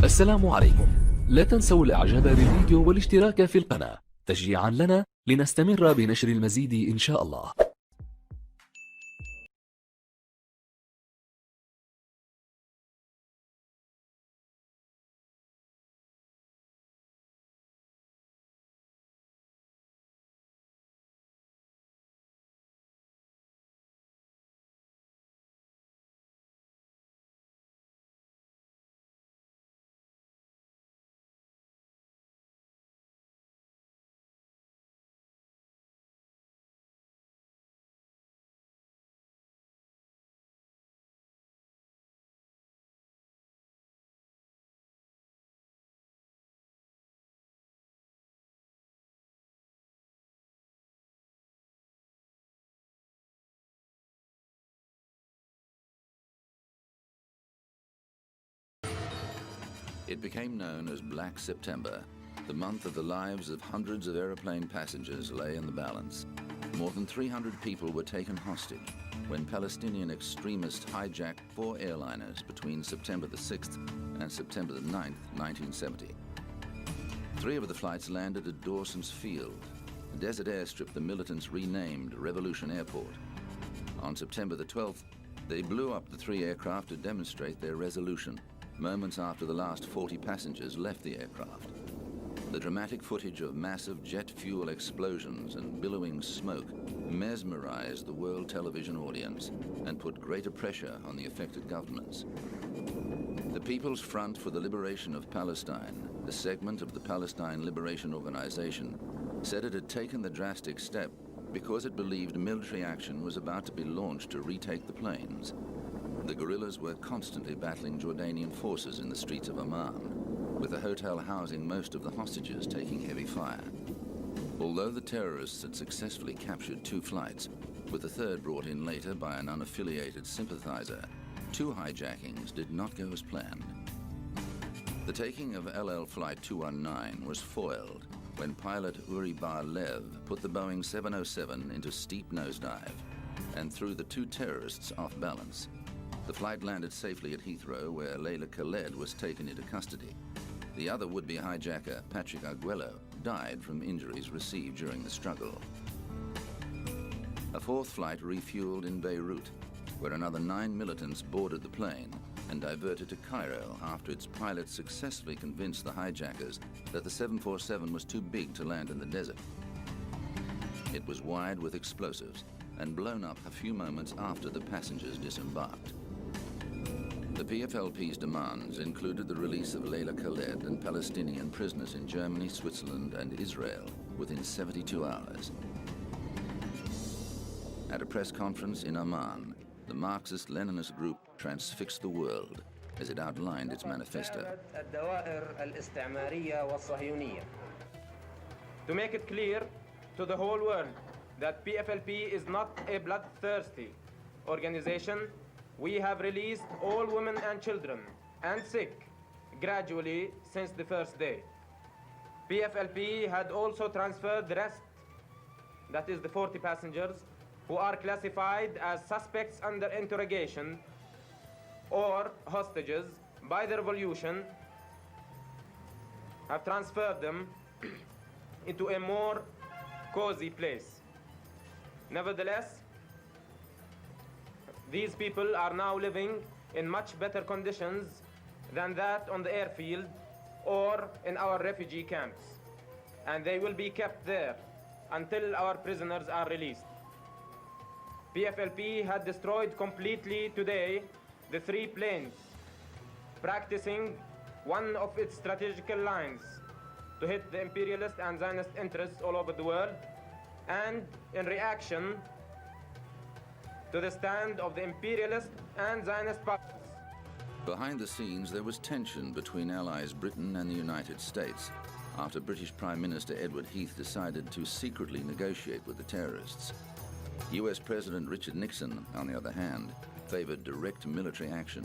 السلام عليكم. لا تنسوا الاعجاب بالفيديو والاشتراك في القناة تشجيعا لنا لنستمر بنشر المزيد إن شاء الله. It became known as Black September. The month of the lives of hundreds of aeroplane passengers lay in the balance. More than 300 people were taken hostage when Palestinian extremists hijacked 4 airliners between September the 6th and September the 9th, 1970. 3 of the flights landed at Dawson's Field, a desert airstrip the militants renamed Revolution Airport. On September the 12th, they blew up the 3 aircraft to demonstrate their resolution, moments after the last 40 passengers left the aircraft. The dramatic footage of massive jet fuel explosions and billowing smoke mesmerized the world television audience and put greater pressure on the affected governments. The People's Front for the Liberation of Palestine, a segment of the Palestine Liberation Organization, said it had taken the drastic step because it believed military action was about to be launched to retake the plains. The guerrillas were constantly battling Jordanian forces in the streets of Amman, with the hotel housing most of the hostages taking heavy fire. Although the terrorists had successfully captured 2 flights, with the third brought in later by an unaffiliated sympathizer, 2 hijackings did not go as planned. The taking of LL Flight 219 was foiled when pilot Uri Bar-Lev put the Boeing 707 into steep nosedive and threw the 2 terrorists off balance. The flight landed safely at Heathrow, where Layla Khaled was taken into custody. The other would-be hijacker, Patrick Arguello, died from injuries received during the struggle. A 4th flight refueled in Beirut, where another 9 militants boarded the plane and diverted to Cairo after its pilots successfully convinced the hijackers that the 747 was too big to land in the desert. It was wired with explosives and blown up a few moments after the passengers disembarked. The PFLP's demands included the release of Layla Khaled and Palestinian prisoners in Germany, Switzerland, and Israel within 72 hours. At a press conference in Amman, the Marxist-Leninist group transfixed the world as it outlined its manifesto. To make it clear to the whole world that PFLP is not a bloodthirsty organization, we have released all women and children and sick gradually since the first day. PFLP had also transferred the rest, that is the 40 passengers, who are classified as suspects under interrogation or hostages by the revolution, have transferred them into a more cozy place. Nevertheless, these people are now living in much better conditions than that on the airfield or in our refugee camps, and they will be kept there until our prisoners are released. PFLP had destroyed completely today the 3 planes, practicing one of its strategical lines to hit the imperialist and Zionist interests all over the world, and in reaction to the stand of the imperialist and Zionist powers. Behind the scenes, there was tension between allies Britain and the United States after British Prime Minister Edward Heath decided to secretly negotiate with the terrorists. US President Richard Nixon, on the other hand, favored direct military action.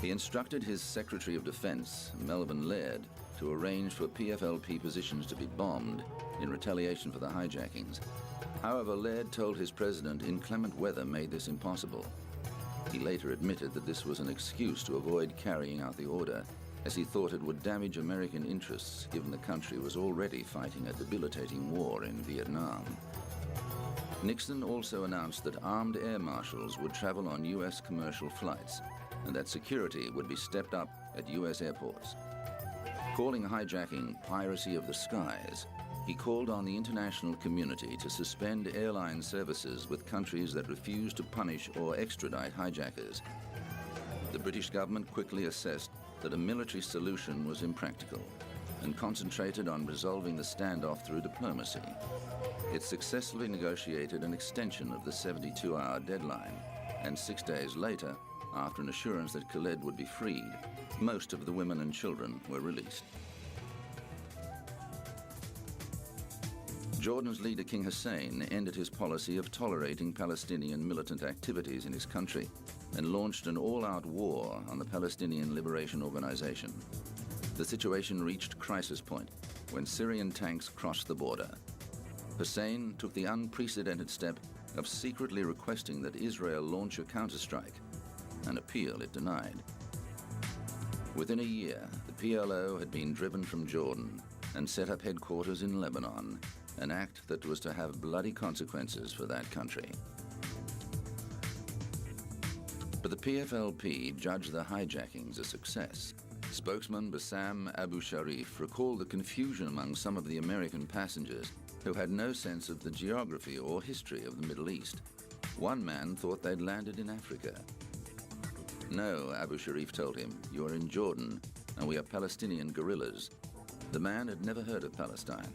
He instructed his Secretary of Defense, Melvin Laird, to arrange for PFLP positions to be bombed in retaliation for the hijackings. However, Laird told his president inclement weather made this impossible. He later admitted that this was an excuse to avoid carrying out the order, as he thought it would damage American interests given the country was already fighting a debilitating war in Vietnam. Nixon also announced that armed air marshals would travel on U.S. commercial flights and that security would be stepped up at U.S. airports. Calling hijacking piracy of the skies, he called on the international community to suspend airline services with countries that refuse to punish or extradite hijackers. The British government quickly assessed that a military solution was impractical and concentrated on resolving the standoff through diplomacy. It successfully negotiated an extension of the 72-hour deadline, and 6 days later, after an assurance that Khaled would be freed, most of the women and children were released. Jordan's leader King Hussein ended his policy of tolerating Palestinian militant activities in his country and launched an all-out war on the Palestinian Liberation Organization. The situation reached crisis point when Syrian tanks crossed the border. Hussein took the unprecedented step of secretly requesting that Israel launch a counterstrike, an appeal it denied. Within a year, the PLO had been driven from Jordan and set up headquarters in Lebanon, an act that was to have bloody consequences for that country. But the PFLP judged the hijackings a success. Spokesman Bassam Abu Sharif recalled the confusion among some of the American passengers who had no sense of the geography or history of the Middle East. One man thought they'd landed in Africa. No, Abu Sharif told him, you are in Jordan and we are Palestinian guerrillas. The man had never heard of Palestine.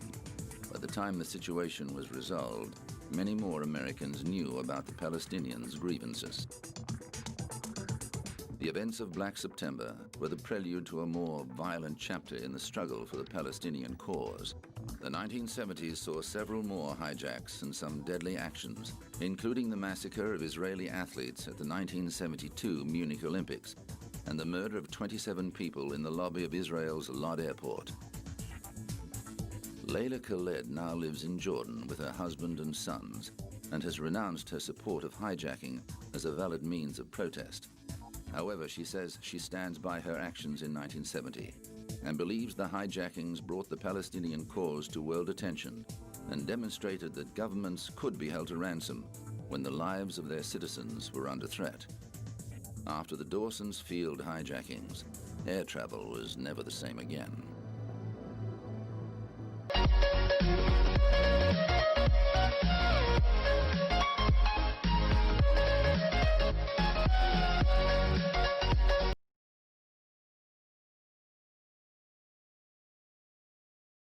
By the time the situation was resolved, many more Americans knew about the Palestinians' grievances. The events of Black September were the prelude to a more violent chapter in the struggle for the Palestinian cause. The 1970s saw several more hijacks and some deadly actions, including the massacre of Israeli athletes at the 1972 Munich Olympics and the murder of 27 people in the lobby of Israel's Lod Airport. Layla Khaled now lives in Jordan with her husband and sons and has renounced her support of hijacking as a valid means of protest. However, she says she stands by her actions in 1970 and believes the hijackings brought the Palestinian cause to world attention and demonstrated that governments could be held to ransom when the lives of their citizens were under threat. After the Dawson's Field hijackings, air travel was never the same again.